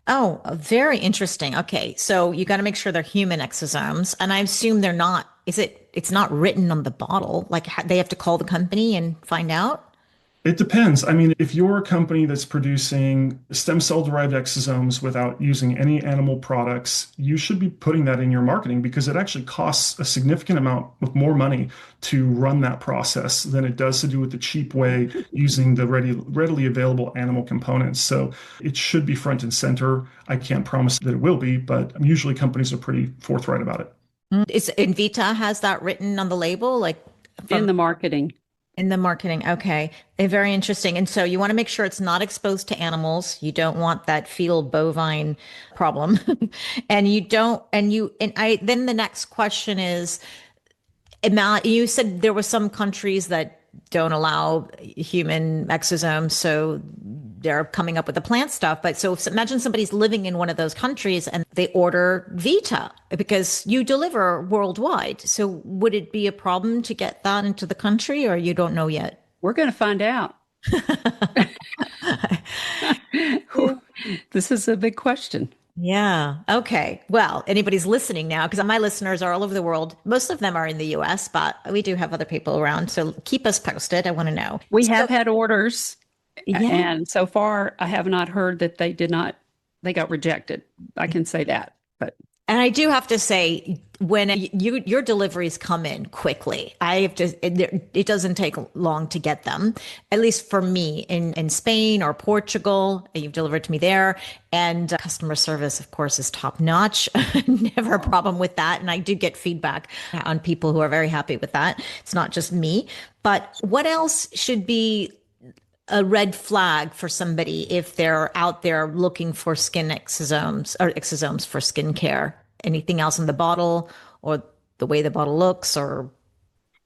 Oh, very interesting. Okay. So you got to make sure they're human exosomes. And I assume they're not, it's not written on the bottle. Like they have to call the company and find out? It depends. I mean, if you're a company that's producing stem cell derived exosomes without using any animal products, you should be putting that in your marketing because it actually costs a significant amount of more money to run that process than it does to do it the cheap way using the readily available animal components. So it should be front and center. I can't promise that it will be, but usually companies are pretty forthright about it. Is Vita has that written on the label, like In the marketing. in the marketing? Okay. Very interesting. And so you want to make sure it's not exposed to animals. You don't want that fetal bovine problem. And you don't, and I, then the next question is, you said there were some countries that don't allow human exosomes, so they're coming up with the plant stuff. But so imagine somebody's living in one of those countries and they order Vita because you deliver worldwide. So would it be a problem to get that into the country, or you don't know yet? We're going to find out. This is a big question. Yeah. Okay. Well, anybody's listening now, because my listeners are all over the world. Most of them are in the US, but we do have other people around. So keep us posted. I want to know. We have had orders, Yeah. and so far I have not heard that they they got rejected. I can say that, but. And I do have to say, when your deliveries come in quickly, it doesn't take long to get them. At least for me in Spain or Portugal, you've delivered to me there, and customer service, of course, is top notch. Never a problem with that. And I do get feedback on people who are very happy with that. It's not just me. But what else should be a red flag for somebody if they're out there looking for skin exosomes or exosomes for skincare? Anything else in the bottle or the way the bottle looks, or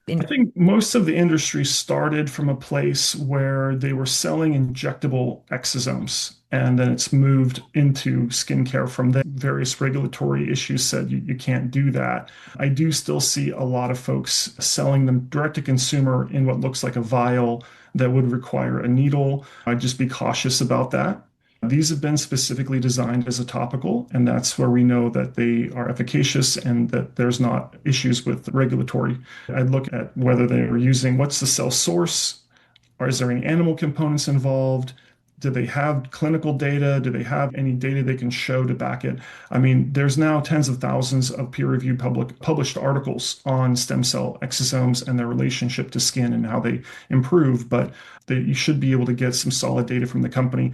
I think most of the industry started from a place where they were selling injectable exosomes, and then it's moved into skincare from there. Various regulatory issues said you can't do that. I do still see a lot of folks selling them direct to consumer in what looks like a vial that would require a needle. I'd just be cautious about that. These have been specifically designed as a topical, and that's where we know that they are efficacious and that there's not issues with regulatory. I'd look at whether they are using, what's the cell source, or is there any animal components involved? Do they have clinical data? Do they have any data they can show to back it? I mean, there's now tens of thousands of peer-reviewed published articles on stem cell exosomes and their relationship to skin and how they improve, but you should be able to get some solid data from the company.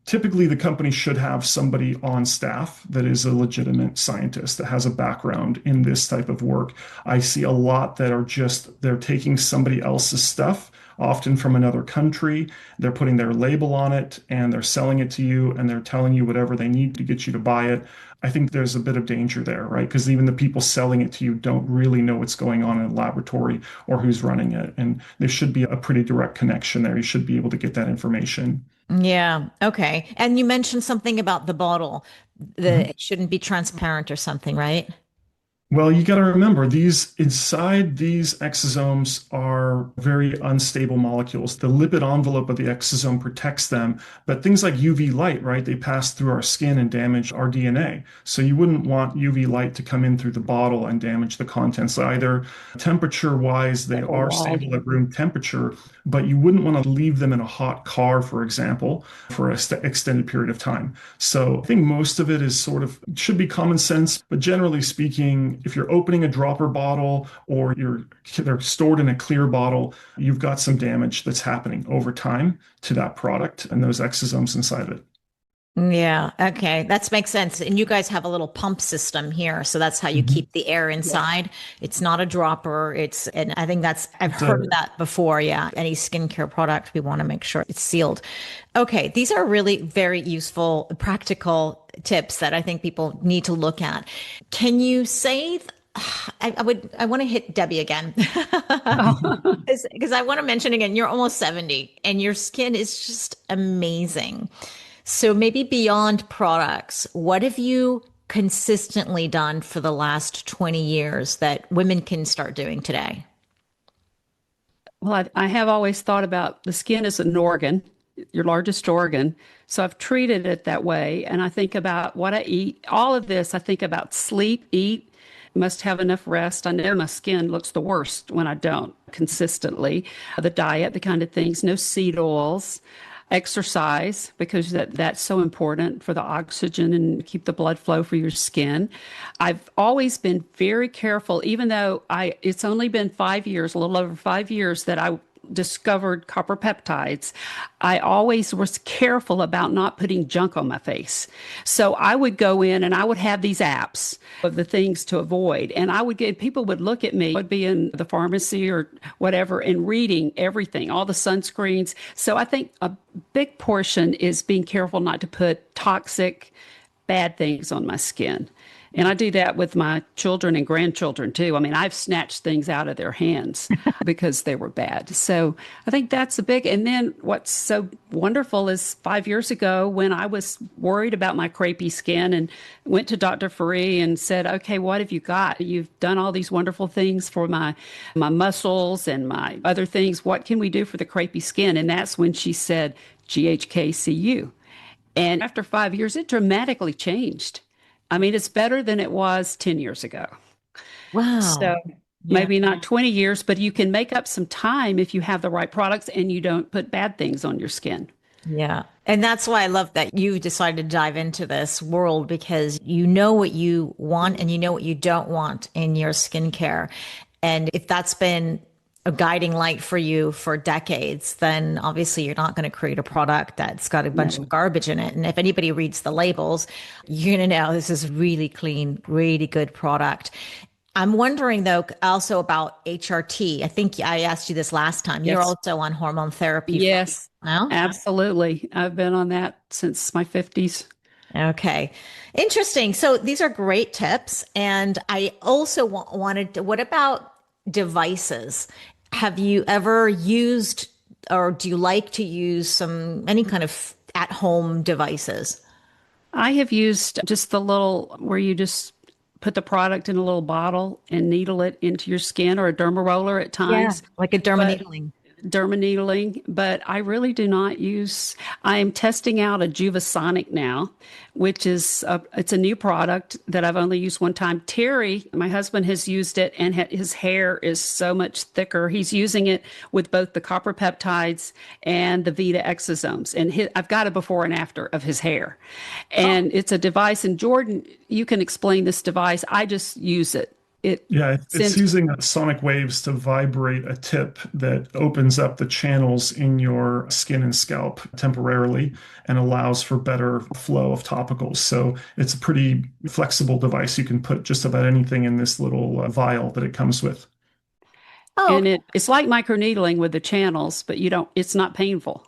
Typically, the company should have somebody on staff that is a legitimate scientist that has a background in this type of work. I see a lot that are they're taking somebody else's stuff, often from another country. They're putting their label on it and they're selling it to you and they're telling you whatever they need to get you to buy it. I think there's a bit of danger there, right? Because even the people selling it to you don't really know what's going on in a laboratory or who's running it. And there should be a pretty direct connection there. You should be able to get that information. Yeah. Okay. And you mentioned something about the bottle. It shouldn't be transparent or something, right? Well, you got to remember these inside these exosomes are very unstable molecules. The lipid envelope of the exosome protects them, but things like UV light, right? They pass through our skin and damage our DNA. So you wouldn't want UV light to come in through the bottle and damage the contents either. Temperature wise, they Oh, are wow. stable at room temperature, but you wouldn't want to leave them in a hot car, for example, for an extended period of time. So I think most of it is sort of should be common sense, but generally speaking, if you're opening a dropper bottle or they're stored in a clear bottle, you've got some damage that's happening over time to that product and those exosomes inside of it. Yeah, okay. That makes sense. And you guys have a little pump system here. So that's how you Mhm. keep the air inside. It's not a dropper. And I think I've It's heard a, of that before. Yeah. Any skincare product, we want to make sure it's sealed. Okay. These are really very useful, practical tips that I think people need to look at. Can you say, I want to hit Debbi again Oh. because I want to mention again, you're almost 70 and your skin is just amazing. So maybe beyond products, what have you consistently done for the last 20 years that women can start doing today? Well, I have always thought about the skin as an organ, your largest organ. So I've treated it that way. And I think about what I eat. All of this, I think about sleep, eat, must have enough rest. I know my skin looks the worst when I don't consistently. The diet, the kind of things, no seed oils. Exercise because that's so important for the oxygen and keep the blood flow for your skin. I've always been very careful, even though it's only been 5 years, a little over 5 years that I discovered copper peptides. I always was careful about not putting junk on my face. So I would go in and I would have these apps of the things to avoid. And I would get people would look at me, I'd be in the pharmacy or whatever and reading everything, all the sunscreens. So I think a big portion is being careful not to put toxic, bad things on my skin. And I do that with my children and grandchildren too. I mean, I've snatched things out of their hands because they were bad. So I think that's a big, and then what's so wonderful is 5 years ago when I was worried about my crepey skin and went to Dr. Faree and said, okay, what have you got? You've done all these wonderful things for my muscles and my other things. What can we do for the crepey skin? And that's when she said, GHKCU. And after 5 years, it dramatically changed. I mean, it's better than it was 10 years ago. So Wow. Yeah. maybe not 20 years, but you can make up some time if you have the right products and you don't put bad things on your skin. Yeah. And that's why I love that you decided to dive into this world because you know what you want and you know what you don't want in your skincare. And if that's been a guiding light for you for decades, then obviously you're not going to create a product that's got a bunch of garbage in it. And if anybody reads the labels, you're going to know this is really clean, really good product. I'm wondering though, also about HRT. I think I asked you this last time. You're Yes. also on hormone therapy Yes, now? absolutely. I've been on that since my 50s. Okay. Interesting. So these are great tips. And I also wanted to, what about devices? Have you ever used or do you like to use any kind of at home devices? I have used just the little where you just put the product in a little bottle and needle it into your skin or a derma roller at Yeah, times. like a But dermaneedling. dermaneedling, but I really do not use. I am testing out a Juvasonic now, which is it's a new product that I've only used one time. Terry, my husband, has used it, and his hair is so much thicker. He's using it with both the copper peptides and the Vita exosomes, and I've got a before and after of his hair, and it's a device. And Jordan, you can explain this device. I just use it. It Yeah, it's sends. using sonic waves to vibrate a tip that opens up the channels in your skin and scalp temporarily and allows for better flow of topicals. So it's a pretty flexible device. You can put just about anything in this little vial that it comes with. Oh, And okay. it's like microneedling with the channels, but you don't, it's not painful.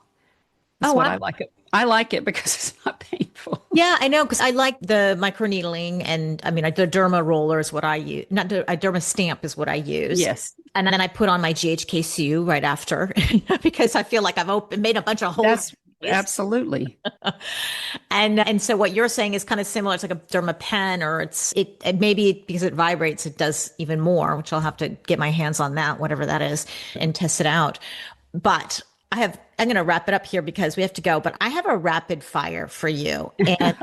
That's Oh, what wow. I like it. I like it because it's not painful. Yeah, I know because I like the microneedling and I mean, the derma roller is what I use. Not a derma stamp is what I use. Yes. And then I put on my GHKCU right after because I feel like I've made a bunch of holes That's Absolutely. And so what you're saying is kind of similar. It's like a dermapen, or it maybe because it vibrates, it does even more, which I'll have to get my hands on that, whatever that is, and test it out. But I'm going to wrap it up here because we have to go, but I have a rapid fire for you. And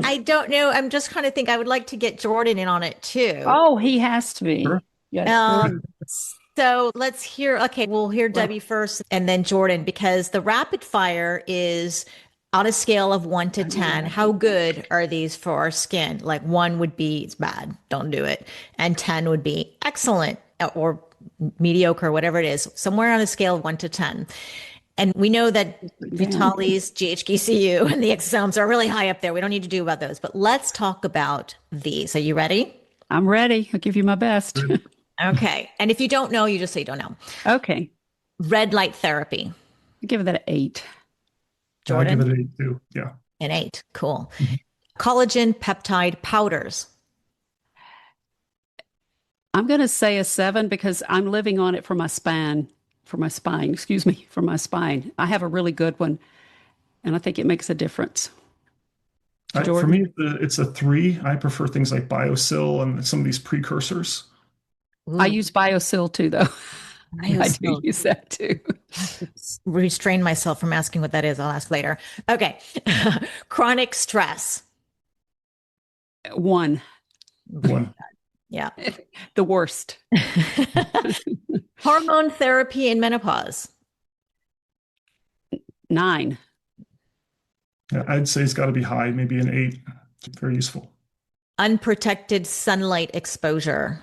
I don't know. I'm just kind of think I would like to get Jordan in on it too. Oh, he has to Sure. be. Yes. Um, so let's hear, okay, we'll hear Debbi first and then Jordan, because the rapid fire is on a scale of 1 to 10. How good are these for our skin? Like 1 would be it's bad, don't do it. And 10 would be excellent or mediocre, whatever it is, somewhere on a scale of 1 to 10. And we know that Vitali's, GHGCU, and the exosomes are really high up there. We don't need to do about those, but let's talk about these. Are you ready? I'm ready. I'll give you my best. Okay. And if you don't know, you just say you don't know. Okay. Red light therapy. I give that an 8. I give Jordan? it an 8 too. Yeah. An 8. Cool. Collagen peptide powders. I'm going to say a 7 because I'm living on it for my spine, for my spine. I have a really good one, and I think it makes a difference. For Jordan? me, it's a 3. I prefer things like BioSil and some of these precursors. I use BioSil too, though. I do BioSil. use that too. Restrain myself from asking what that is. I'll ask later. Okay. Chronic stress. 1, 1. Yeah. the worst. Hormone therapy in menopause. 9, Yeah, I'd say it's got to be high, maybe an 8. Very useful. Unprotected sunlight exposure.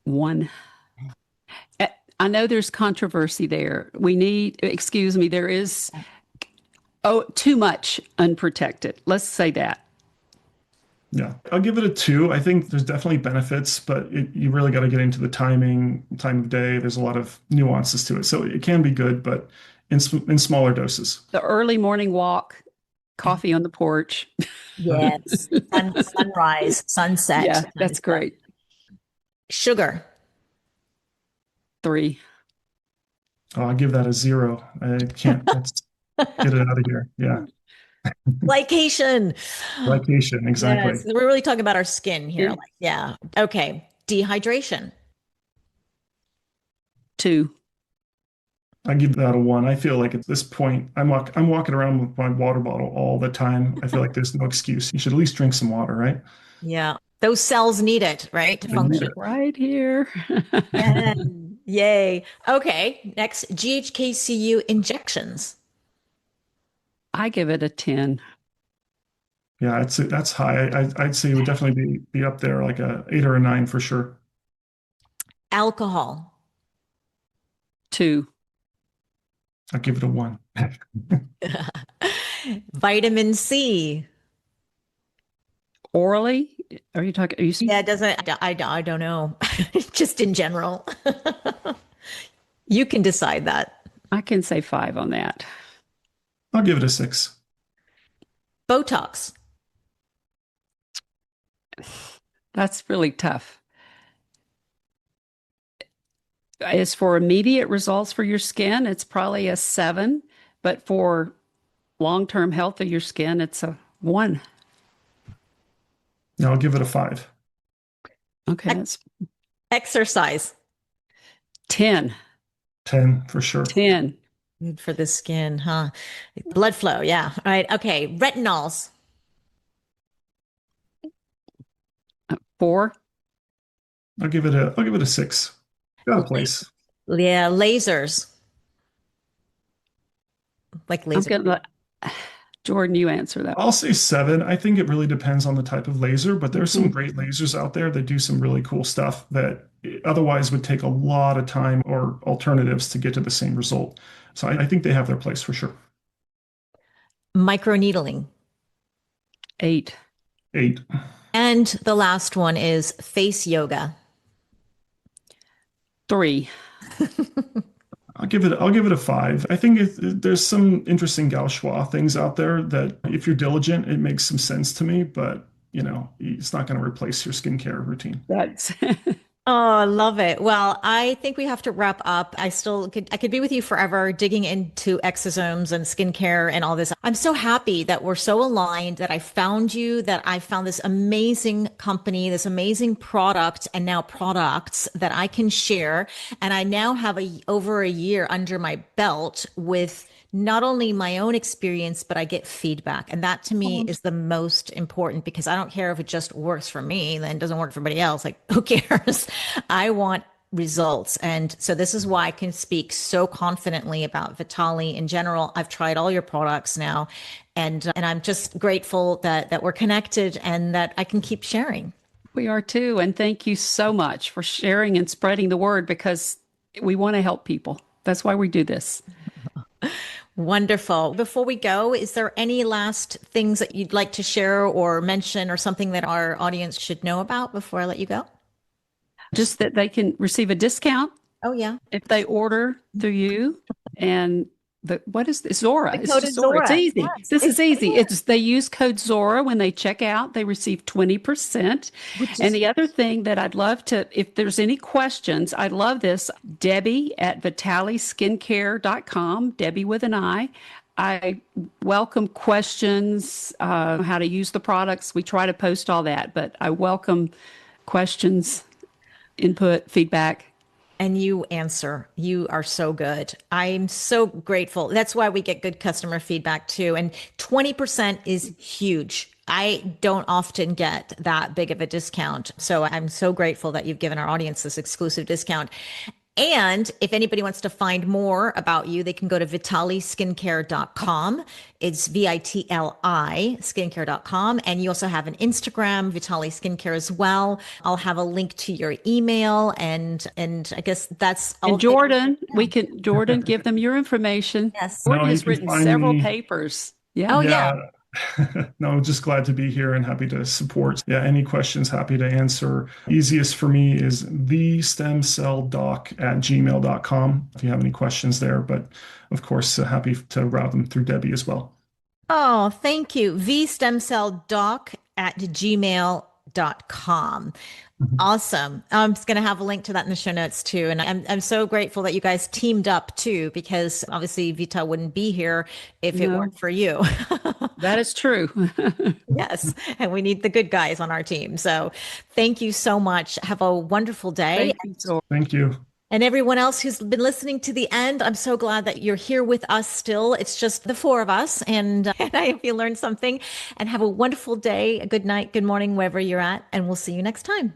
1. I know there's controversy there. There is, too much unprotected. Let's say that. Yeah, I'll give it a 2. I think there's definitely benefits, but you really got to get into the timing, time of day. There's a lot of nuances to it. So it can be good, but in smaller doses. The early morning walk, coffee on the porch. Yes. Sunrise, sunset. Yeah, that's great. Sugar. 3. Oh, I'll give that a 0. I can't. Let's get it out of here. Yeah. Glycation. Glycation, exactly. Yes, we're really talking about our skin here. Yeah. Yeah. Okay. Dehydration. 2. I give that a 1. I feel like at this point, I'm walking around with my water bottle all the time. I feel like there's no excuse. You should at least drink some water, right? Yeah. Those cells need it, right? To They need function. it. Right here. Yeah. Yay. Okay. Next, GHKCU injections. I give it a 10. Yeah, that's high. I'd say it would definitely be up there, like a 8 or a 9 for sure. Alcohol. 2. I'll give it a 1. Vitamin C. Orally? Are you Yeah, it doesn't, I don't know. Just in general. You can decide that. I can say 5 on that. I'll give it a 6. Botox. That's really tough. As for immediate results for your skin, it's probably a 7, but for long-term health of your skin, it's a 1. No, I'll give it a 5. Okay, that's Exercise. 10. 10 for sure. 10. Good for the skin, huh? Blood flow, yeah. All right. Okay. Retinols. 4. I'll give it a 6. Got a place. Yeah. Lasers. Like laser. Jordan, you answer that. I'll say 7. I think it really depends on the type of laser, but there's some great lasers out there that do some really cool stuff that otherwise would take a lot of time or alternatives to get to the same result. So I think they have their place for sure. Microneedling. 8. 8. And the last one is face yoga. 3. I'll give it a 5. I think there's some interesting gauchois things out there that if you're diligent, it makes some sense to me, but it's not going to replace your skincare routine. That's Oh, I love it. Well, I think we have to wrap up. I could be with you forever digging into exosomes and skincare and all this. I'm so happy that we're so aligned, that I found you, that I found this amazing company, this amazing product, and now products that I can share. And I now have over a year under my belt with not only my own experience, but I get feedback. And that to me is the most important, because I don't care if it just works for me, then it doesn't work for everybody else. Like, who cares? I want results. And so this is why I can speak so confidently about Vitali in general. I've tried all your products now, and I'm just grateful that we're connected and that I can keep sharing. We are too. And thank you so much for sharing and spreading the word, because we want to help people. That's why we do this. Wonderful. Before we go, is there any last things that you'd like to share or mention, or something that our audience should know about before I let you go? Just that they can receive a discount Oh, yeah. if they order through you. And what is this? Zora. The It's code just is Zora. It's Zora. easy. Yes, This is easy. yeah. They use code Zora when they check out. They receive 20%. Which And is the other thing that I'd love to, if there's any questions, I'd love this. Debbi at vitaliskincare.com, Debbi with an I. I welcome questions, how to use the products. We try to post all that, but I welcome questions, input, feedback. And you answer. You are so good. I'm so grateful. That's why we get good customer feedback too. And 20% is huge. I don't often get that big of a discount. So I'm so grateful that you've given our audience this exclusive discount. And if anybody wants to find more about you, they can go to vitaliskincare.com. It's VITLI skincare.com. And you also have an Instagram, Vitali Skincare, as well. I'll have a link to your email, and I guess that's all. And Jordan, Jordan, give them your information. Yes. Jordan No, you has can written find several me. papers. Yeah. Oh, Yeah. yeah. No, just glad to be here and happy to support. Yeah, any questions, happy to answer. Easiest for me is thestemcelldoc@gmail.com if you have any questions there. But of course, happy to route them through Debbi as well. Oh, thank you. vstemcelldoc@gmail.com. Mhm. Awesome. I'm just going to have a link to that in the show notes too. And I'm so grateful that you guys teamed up too, because obviously Vita wouldn't be here if it No, weren't for you. that is true. Yes. And we need the good guys on our team. So thank you so much. Have a wonderful day. Thank you, Zora. Thank you. And everyone else who's been listening to the end, I'm so glad that you're here with us still. It's just the four of us. And I hope you learned something, and have a wonderful day, a good night, good morning, wherever you're at. And we'll see you next time.